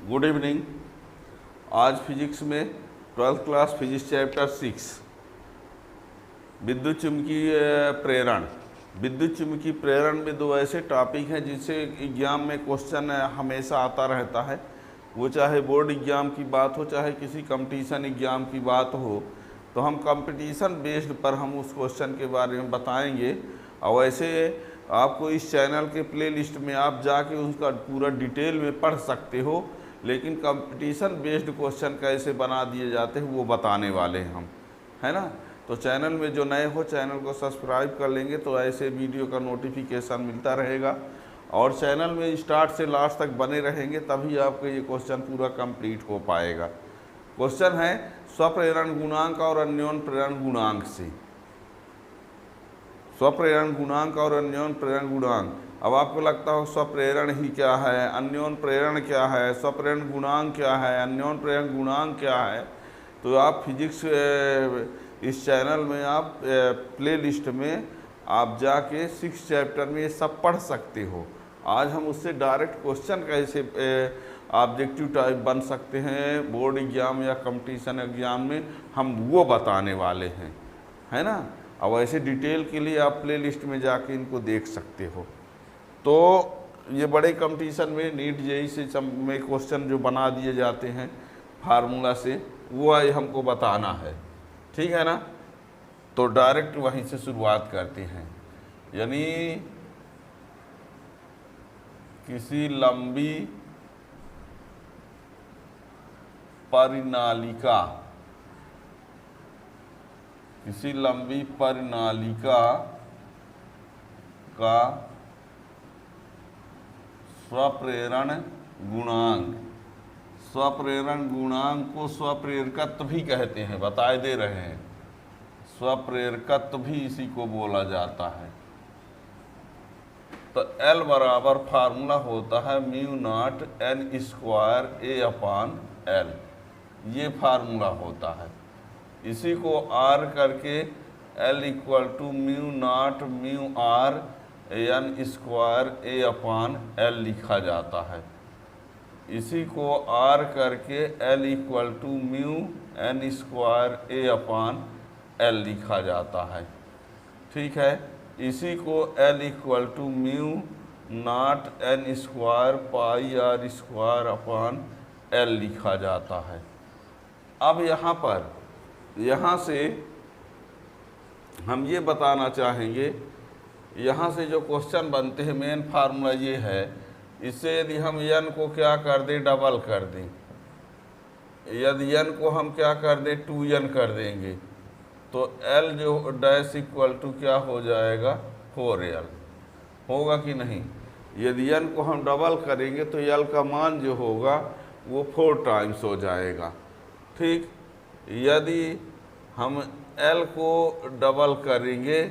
Good evening. आज physics में 12th class physics chapter 6 विद्युत चुम्बकीय प्रेरण। विद्युत चुम्बकीय प्रेरण में दो ऐसे टॉपिक हैं जिनसे एग्जाम में क्वेश्चन हमेशा आता रहता है। वो चाहे बोर्ड एग्ज़ाम की बात हो चाहे किसी कंपटीशन एग्ज़ाम की बात हो, तो हम कंपटीशन बेस्ड पर हम उस क्वेश्चन के बारे में बताएंगे। और वैसे आपको इस चैनल के प्लेलिस्ट में आप जाके उसका पूरा डिटेल में पढ़ सकते हो, लेकिन कंपटीशन बेस्ड क्वेश्चन कैसे बना दिए जाते हैं वो बताने वाले हैं हम, है ना। तो चैनल में जो नए हो चैनल को सब्सक्राइब कर लेंगे तो ऐसे वीडियो का नोटिफिकेशन मिलता रहेगा, और चैनल में स्टार्ट से लास्ट तक बने रहेंगे तभी आपको ये क्वेश्चन पूरा कंप्लीट हो पाएगा। क्वेश्चन है स्वप्रेरण गुणांक और अन्योन प्रेरण गुणांक से। स्वप्रेरण गुणांक और अन्योन प्रेरण गुणांक। अब आपको लगता हो स्वप्रेरण ही क्या है, अन्योन प्रेरण क्या है, स्वप्रेरण गुणांक क्या है, अन्योन प्रेरण गुणांक क्या है, तो आप फिजिक्स इस चैनल में आप प्लेलिस्ट में आप जाके 6 चैप्टर में ये सब पढ़ सकते हो। आज हम उससे डायरेक्ट क्वेश्चन कैसे ऑब्जेक्टिव टाइप बन सकते हैं बोर्ड एग्जाम या कंपटीशन एग्जाम में, हम वो बताने वाले हैं, है ना। अब ऐसे डिटेल के लिए आप प्लेलिस्ट में जाके इनको देख सकते हो। तो ये बड़े कंपटीशन में नीट जेईई से सब में क्वेश्चन जो बना दिए जाते हैं फार्मूला से, वो हमको बताना है, ठीक है ना। तो डायरेक्ट वहीं से शुरुआत करते हैं। यानी किसी लंबी परिनालिका, किसी लंबी परिनालिका का स्वप्रेरण गुणांक, स्वप्रेरण गुणांक को स्वप्रेरकत्व भी कहते हैं, बताए दे रहे हैं। स्वप्रेरकत्व भी इसी को बोला जाता है। तो L बराबर फार्मूला होता है mu naught n square A upon L, ये फार्मूला होता है। इसी को R करके L equal to mu naught mu R n square A upon L लिखा जाता है। इसी को R करके L equal to mu n square A upon L लिखा जाता है, ठीक है। इसी को L equal to mu naught n square pi R square upon L लिखा जाता है। अब यहाँ से हम ये बताना चाहेंगे, यहाँ से जो क्वेश्चन बनते हैं मेन फार्मूला ये है। इससे यदि हम n को क्या कर दें, डबल कर दें, यदि n को हम क्या कर दें 2n कर देंगे, तो L जो डैश इक्वल टू क्या हो जाएगा 4L होगा कि नहीं। यदि n को हम डबल करेंगे तो L का मान जो होगा वो 4 टाइम्स हो जाएगा, ठीक। यदि हम L को डबल करेंगे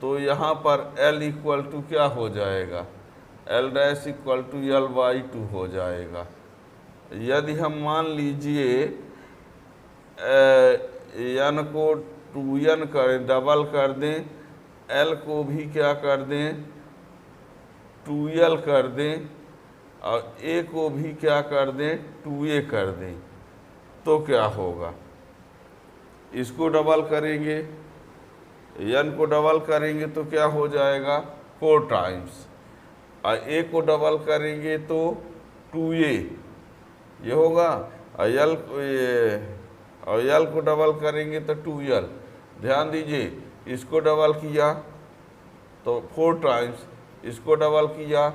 तो यहाँ पर L इक्वल टू क्या हो जाएगा, L dash equal to L/2 हो जाएगा। यदि हम मान लीजिए n को 2n करें, डबल कर दें, L को भी क्या कर दें 2L कर दें, और A को भी क्या कर दें 2A कर दें, तो क्या होगा। इसको डबल करेंगे, n को डबल करेंगे तो क्या हो जाएगा 4 टाइम्स, और A को डबल करेंगे तो 2A ये होगा, और L को डबल करेंगे तो 2L। ध्यान दीजिए, इसको डबल किया तो 4 टाइम्स, इसको डबल किया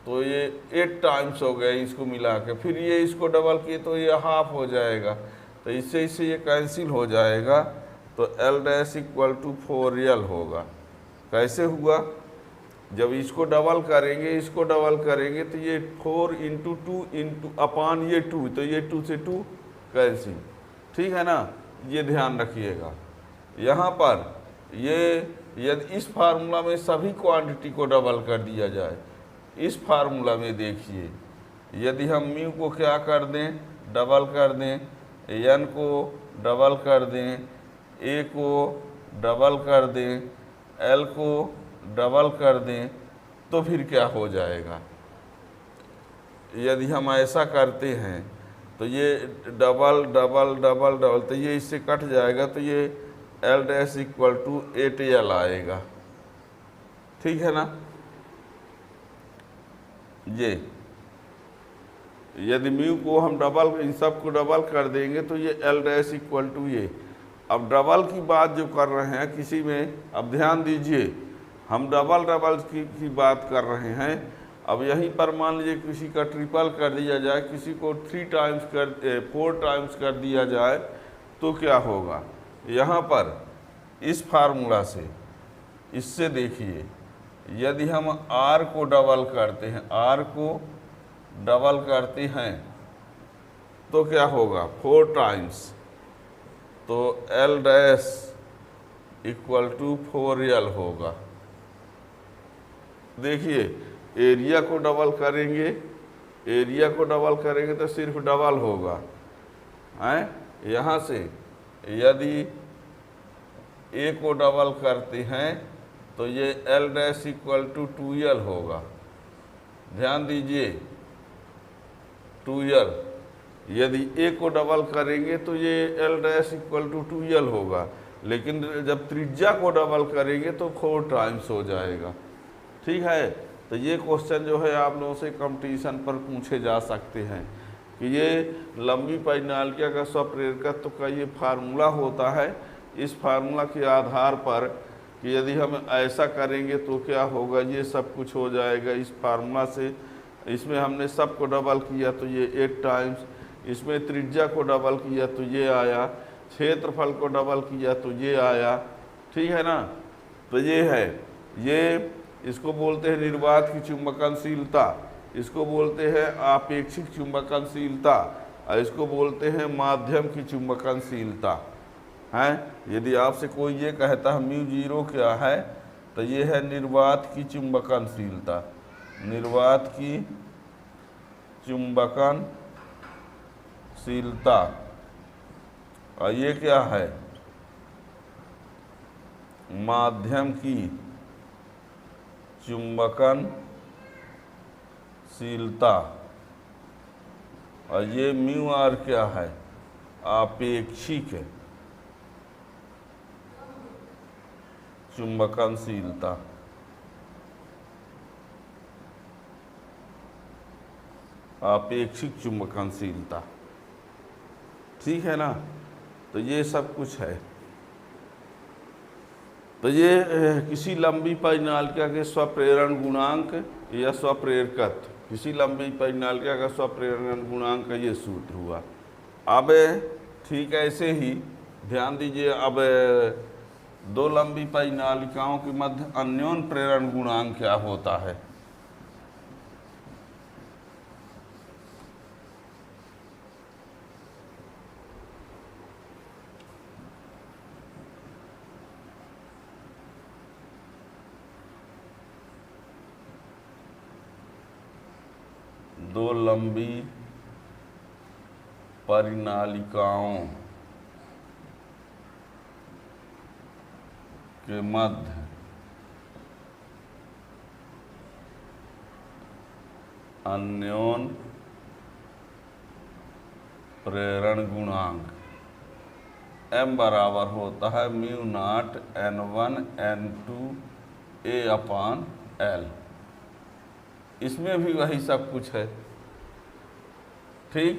तो ये 8 टाइम्स हो गए इसको मिला के, फिर ये इसको डबल किए तो ये हाफ हो जाएगा, तो इससे ये कैंसिल हो जाएगा, तो L dash equal to 4L होगा। कैसे हुआ, जब इसको डबल करेंगे इसको डबल करेंगे तो ये 4 इंटू 2 इंटू अपान ये 2, तो ये 2 से 2 कैंसिल, ठीक है ना। ये ध्यान रखिएगा। यहाँ पर ये यदि इस फार्मूला में सभी क्वांटिटी को डबल कर दिया जाए, इस फार्मूला में देखिए, यदि हम म्यू को क्या कर दें डबल कर दें, n को डबल कर दें, A को डबल कर दें, L को डबल कर दें, तो फिर क्या हो जाएगा, यदि हम ऐसा करते हैं तो ये डबल डबल डबल डबल, तो ये इससे कट जाएगा, तो ये L dash equal to 8L आएगा। ठीक है ना। ये यदि म्यू को हम डबल, इन सब को डबल कर देंगे तो ये एल डैश इक्वल टू ये। अब डबल की बात जो कर रहे हैं किसी में, अब ध्यान दीजिए, हम डबल डबल की बात कर रहे हैं। अब यहीं पर मान लीजिए किसी का ट्रिपल कर दिया जाए, किसी को 4 टाइम्स कर दिया जाए, तो क्या होगा। यहाँ पर इस फार्मूला से, इससे देखिए, यदि हम r को डबल करते हैं, r को डबल करते हैं तो क्या होगा, 4 टाइम्स, तो L dash equal to 4L होगा। देखिए एरिया को डबल करेंगे, एरिया को डबल करेंगे तो सिर्फ डबल होगा हैं। यहाँ से यदि A को डबल करते हैं तो ये L dash equal to 2L होगा। ध्यान दीजिए 2L, यदि A को डबल करेंगे तो ये L dash equal to 2L होगा, लेकिन जब त्रिज्या को डबल करेंगे तो 4 टाइम्स हो जाएगा। ठीक है। तो ये क्वेश्चन जो है आप लोगों से कंपटीशन पर पूछे जा सकते हैं कि ये लंबी परिनालिका का स्वप्रेरकत्व का ये फार्मूला होता है। इस फार्मूला के आधार पर कि यदि हम ऐसा करेंगे तो क्या होगा, ये सब कुछ हो जाएगा इस फार्मूला से। इसमें हमने सब को डबल किया तो ये 8 टाइम्स, इसमें त्रिज्या को डबल किया तो ये आया, क्षेत्रफल को डबल किया तो ये आया। ठीक है ना। तो ये है, ये इसको बोलते हैं निर्वात की चुंबकनशीलता, इसको बोलते हैं आपेक्षिक चुंबकनशीलता, और इसको बोलते हैं माध्यम की चुंबकनशीलता है। यदि आपसे कोई ये कहता है म्यू 0 क्या है, तो ये है निर्वात की चुंबकनशीलता, निर्वात की चुंबकनशीलता। और ये क्या है, माध्यम की चुंबकनशीलता। और ये म्यू आर क्या है, आपेक्षिक चुंबकनशीलता। आपेक्षिक चुंबकनशीलता। ठीक है ना। तो ये सब कुछ है। तो ये किसी लंबी परिनालिका के स्वप्रेरण गुणांक या स्वप्रेरकत्व, किसी लंबी परिनालिका का स्वप्रेरण गुणांक का ये सूत्र हुआ। अब ठीक ऐसे ही ध्यान दीजिए, अब 2 लंबी परिनालिकाओं के मध्य अन्योन प्रेरण गुणांक क्या होता है। दो लंबी परिनालिकाओं के मध्य अन्योन प्रेरण गुणांक m बराबर होता है mu naught n1 n2 a/L। इसमें भी वही सब कुछ है। ठीक।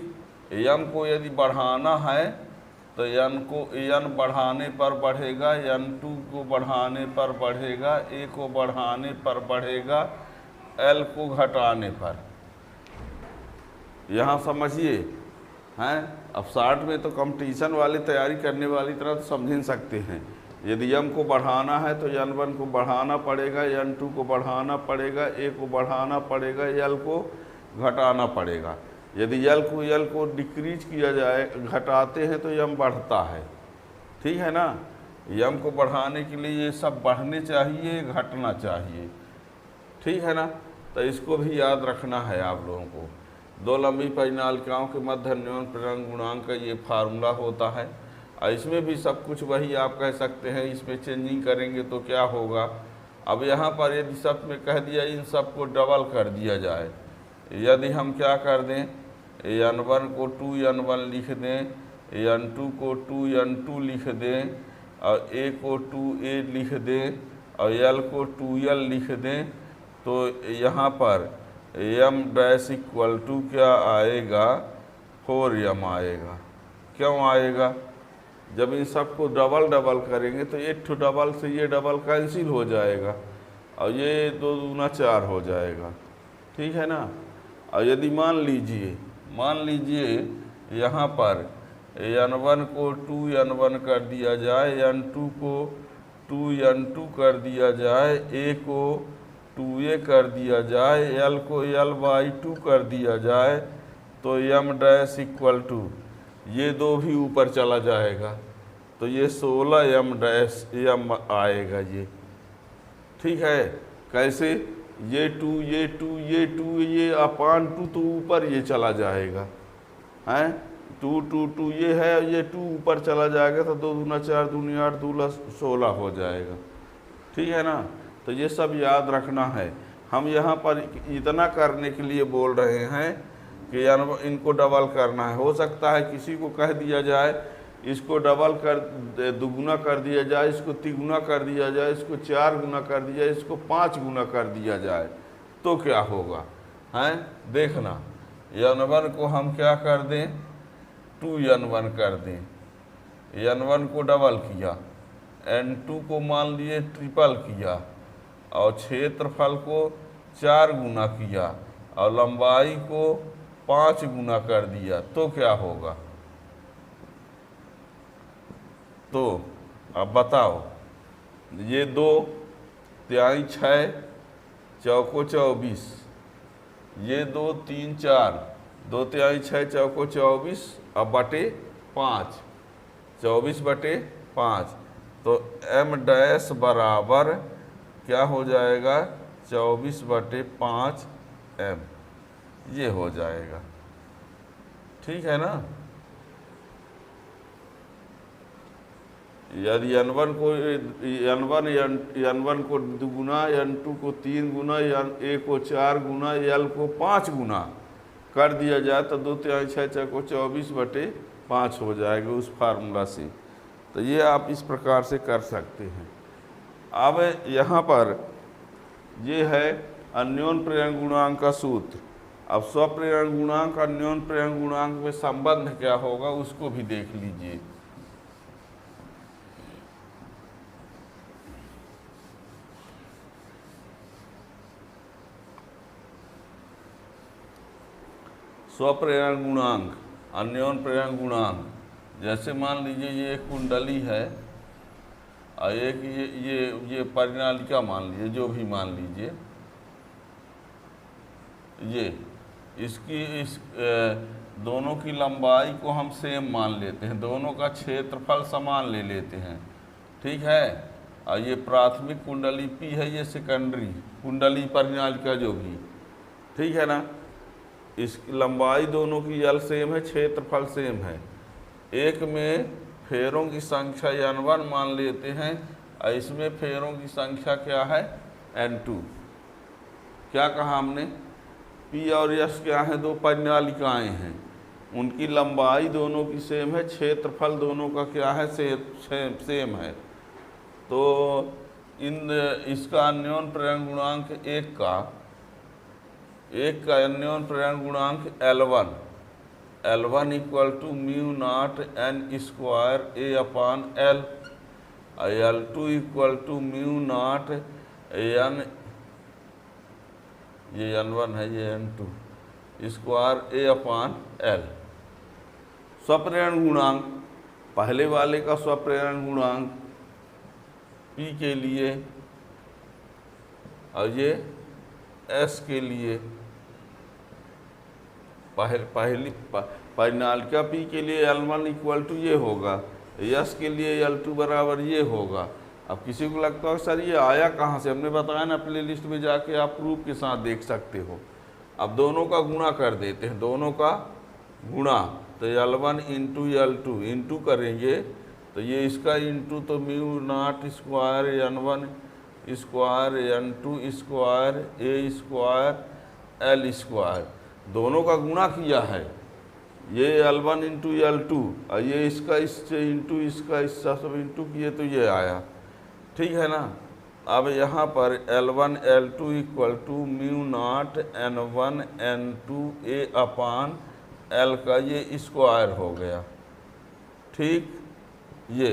m को यदि बढ़ाना है तो n को n बढ़ाने पर बढ़ेगा, n2 को बढ़ाने पर बढ़ेगा, a को बढ़ाने पर बढ़ेगा, l को घटाने पर। यहाँ समझिए हैं। अब 60 में तो कंपटीशन वाली तैयारी करने वाली तरह तो समझ नहीं सकते हैं। यदि m को बढ़ाना है तो n1 को बढ़ाना पड़ेगा, n2 को बढ़ाना पड़ेगा, a को बढ़ाना पड़ेगा, l को घटाना पड़ेगा। यदि l को डिक्रीज किया जाए, घटाते हैं तो m बढ़ता है। ठीक है ना। m को बढ़ाने के लिए ये सब बढ़ने चाहिए, घटना चाहिए। ठीक है ना। तो इसको भी याद रखना है आप लोगों को। 2 लंबी परिनालिकाओं के मध्य अन्योन प्रेरण गुणांक का ये फार्मूला होता है। और इसमें भी सब कुछ वही आप कह सकते हैं। इसमें चेंजिंग करेंगे तो क्या होगा। अब यहाँ पर यदि सब में कह दिया इन सब को डबल कर दिया जाए, यदि हम क्या कर दें, n1 को 2n1 लिख दें, n2 को 2n2 लिख दें और a को 2a लिख दें और l को 2l लिख दें, तो यहाँ पर m डैश इक्वल टू क्या आएगा, 4m आएगा। क्यों आएगा, जब इन सबको डबल डबल करेंगे तो एक ठो डबल से ये डबल कैंसिल हो जाएगा और ये 2 दूना 4 हो जाएगा, ठीक है ना। और यदि मान लीजिए यहाँ पर n1 को 2n1 कर दिया जाए, n2 को 2n2 कर दिया जाए, a को 2a कर दिया जाए, l को l/2 कर दिया जाए, तो m डैश इक्वल टू ये 2 भी ऊपर चला जाएगा, तो ये 16m डैश m आएगा ये, ठीक है। कैसे, ये 2 ये अपान 2 तो ऊपर ये चला जाएगा, हैं 2 ये है, ये 2 ऊपर चला जाएगा, तो 2 दूना 4, 2 दूनी 8, 2 16 हो जाएगा, ठीक है ना। तो ये सब याद रखना है। हम यहाँ पर इतना करने के लिए बोल रहे हैं कि इनको डबल करना है। हो सकता है किसी को कह दिया जाए इसको डबल कर दुगुना कर दिया जाए, इसको तिगुना कर दिया जाए, इसको 4 गुना कर दिया जाए, इसको 5 गुना कर दिया जाए, तो क्या होगा, हैं देखना। n1 को हम क्या कर दें, 2n1 कर दें, n1 को डबल किया, n2 को मान लिए ट्रिपल किया और क्षेत्रफल को 4 गुना किया और लंबाई को 5 गुना कर दिया, तो क्या होगा। तो अब बताओ, ये 2 तिहाई 6 चौको 24, ये 2 3 4, 2 तिहाई 6 चौको 24 अब बटे 5, 24 बटे 5, तो m डैश बराबर क्या हो जाएगा, 24 बटे 5 m, ये हो जाएगा, ठीक है ना। यदि n1 को 2 गुना, n2 को 3 गुना, a को 4 गुना, l को 5 गुना कर दिया जाए, तो 2 तिहाई 6 को 24 बटे 5 हो जाएगा उस फार्मूला से। तो ये आप इस प्रकार से कर सकते हैं। अब यहाँ पर ये है अन्योन प्रेरण गुणांक का सूत्र। अब स्वप्रेरण गुणांक अन्योन प्रेरण गुणांक में संबंध क्या होगा उसको भी देख लीजिए। स्वप्रेरण गुणांक, अन्योन प्रेरण गुणांक, जैसे मान लीजिए ये एक कुंडली है और एक ये परिनालिका मान लीजिए, जो भी मान लीजिए, ये इसकी दोनों की लंबाई को हम सेम मान लेते हैं, दोनों का क्षेत्रफल समान ले लेते हैं, ठीक है। और ये प्राथमिक कुंडली P है, ये सेकेंडरी कुंडली परिनालिका जो भी, ठीक है ना। इस लंबाई दोनों की l सेम है, क्षेत्रफल सेम है। एक में फेरों की संख्या n1 मान लेते हैं और इसमें फेरों की संख्या क्या है, n2। क्या कहा हमने, P और S क्या है, 2 परिनालिकाएँ हैं, उनकी लंबाई दोनों की सेम है, क्षेत्रफल दोनों का क्या है, सेम है। तो इसका अन्योन प्रेरण गुणांक एक का अन्योन प्रेरण गुणांक L1 equal to mu naught n square a upon L, L2 equal to mu naught n, ये n1 है, ये n2 square a upon L। स्वप्रेरण गुणांक, पहले वाले का स्वप्रेरण गुणांक P के लिए और ये S के लिए, पहली परिनालिका P के लिए L1 इक्वल टू ये होगा, S के लिए L2 बराबर ये होगा। अब किसी को लगता है सर ये आया कहाँ से, हमने बताया ना प्ले लिस्ट में जाके आप प्रूफ के साथ देख सकते हो। अब दोनों का गुणा कर देते हैं, दोनों का गुणा, तो L1 इंटू L2 इंटू करेंगे तो ये इसका इंटू, तो mu naught square n1 square n2 square a square L square, दोनों का गुणा किया है, ये L1 इंटू L2 और ये इसका इससे इंटू इसका इसका सब इंटू किए तो ये आया, ठीक है ना। अब यहाँ पर L1 L2 equal to mu naught N1 N2 A upon L का ये स्क्वायर हो गया, ठीक। ये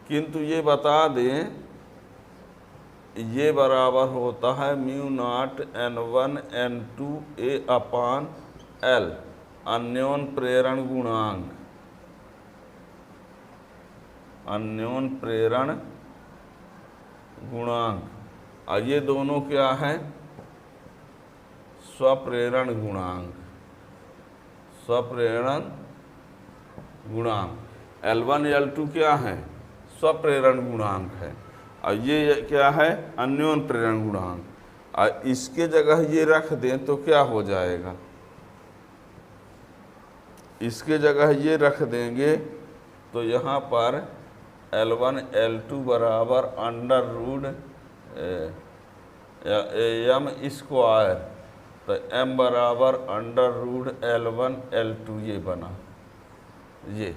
किंतु ये बता दें ये बराबर होता है mu naught N1 N2 A upon L अन्योन प्रेरण गुणांक, अन्योन प्रेरण गुणांक। और ये दोनों क्या है, स्वप्रेरण गुणांक, स्वप्रेरण गुणांक। L1 L2 क्या है, स्वप्रेरण गुणांक है, और ये क्या है, अन्योन प्रेरण गुणांक। और इसके जगह ये रख दें तो क्या हो जाएगा, इसके जगह ये रख देंगे तो यहाँ पर L1 L2 बराबर अंडर रूट m स्क्वायर, तो m बराबर अंडर रूट L1 L2 ये बना। ये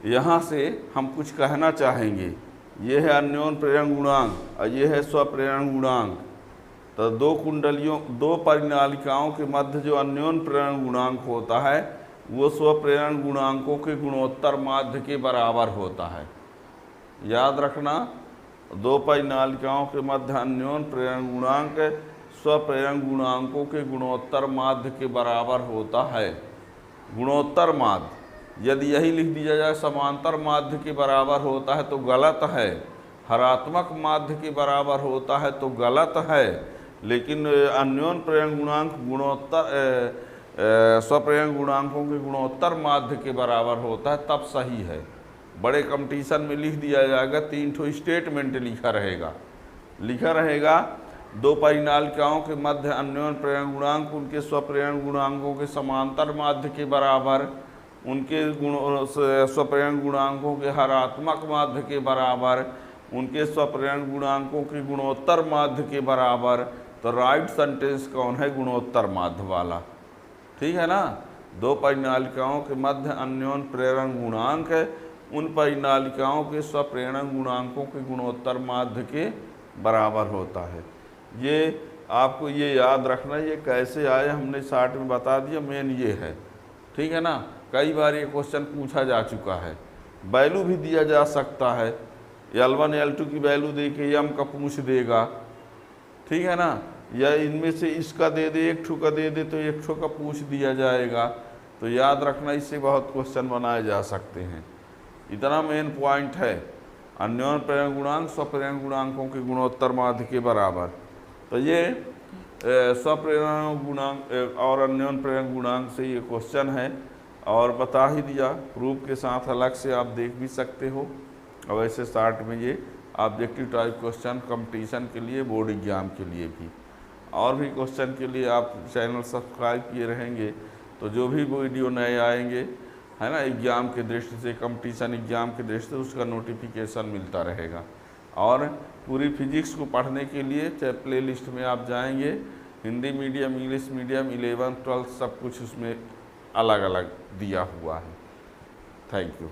यहाँ से हम कुछ कहना चाहेंगे, ये है अन्योन प्रेरण गुणांक और ये है स्वप्रेरण गुणांक। तो दो कुंडलियों, दो परिनालिकाओं के मध्य जो अन्योन प्रेरण गुणांक होता है वो स्वप्रेरण गुणांकों के गुणोत्तर माध्य के बराबर होता है। याद रखना, दो परिनालिकाओं के मध्य अन्योन प्रेरण गुणांक स्वप्रेरण गुणांकों के गुणोत्तर माध्य के बराबर होता है। गुणोत्तर माध्य यदि यही लिख दिया जाए समांतर माध्य के बराबर होता है तो गलत है, हरात्मक माध्य के बराबर होता है तो गलत है, लेकिन अन्योन प्रेरण गुणांक गुणोत्तर स्वप्रेरण गुणांकों के गुणोत्तर माध्य के बराबर होता है तब सही है। बड़े कंपटीशन में लिख दिया जाएगा, 3 ठो स्टेटमेंट लिखा रहेगा दो परिनालिकाओं के मध्य अन्योन प्रेरण गुणांक उनके स्वप्रेरण गुणांकों के समांतर माध्य के बराबर, उनके स्वप्रेरण गुणांकों के हरात्मक माध्य के बराबर, उनके स्वप्रेरण गुणांकों के गुणोत्तर माध्य के बराबर। तो राइट सेंटेंस कौन है, गुणोत्तर माध्य वाला, ठीक है ना। दो परिनालिकाओं के मध्य अन्योन प्रेरण गुणांक है, उन परिनालिकाओं के स्वप्रेरण गुणांकों के गुणोत्तर माध्य के बराबर होता है। ये आपको ये याद रखना, ये कैसे आए हमने शार्ट में बता दिया, मेन ये है, ठीक है ना। कई बार ये क्वेश्चन पूछा जा चुका है। वैल्यू भी दिया जा सकता है, L1 L2 की वैल्यू दे के m का पूछ देगा, ठीक है ना, या इनमें से इसका दे दे, एक ठो का दे दे तो एक ठो का पूछ दिया जाएगा। तो याद रखना, इससे बहुत क्वेश्चन बनाए जा सकते हैं। इतना मेन पॉइंट है, अन्योन प्रेरण गुणांक स्वप्रेरण गुणांकों के गुणोत्तर माध्य के बराबर। तो ये स्वप्रेरण गुणांक और अन्योन प्रेरण गुणांक से ये क्वेश्चन है और बता ही दिया। प्रूफ के साथ अलग से आप देख भी सकते हो, और वैसे शार्ट में ये ऑब्जेक्टिव टाइप क्वेश्चन कंपटीशन के लिए, बोर्ड एग्जाम के लिए भी, और भी क्वेश्चन के लिए आप चैनल सब्सक्राइब किए रहेंगे तो जो भी वीडियो नए आएंगे, है ना, एग्ज़ाम के दृष्टि से, कंपटीशन एग्ज़ाम के दृष्टि से उसका नोटिफिकेशन मिलता रहेगा। और पूरी फिजिक्स को पढ़ने के लिए चाहे प्ले लिस्ट में आप जाएंगे, Hindi medium, English medium, 11th 12th सब कुछ उसमें अलग अलग दिया हुआ है। Thank you.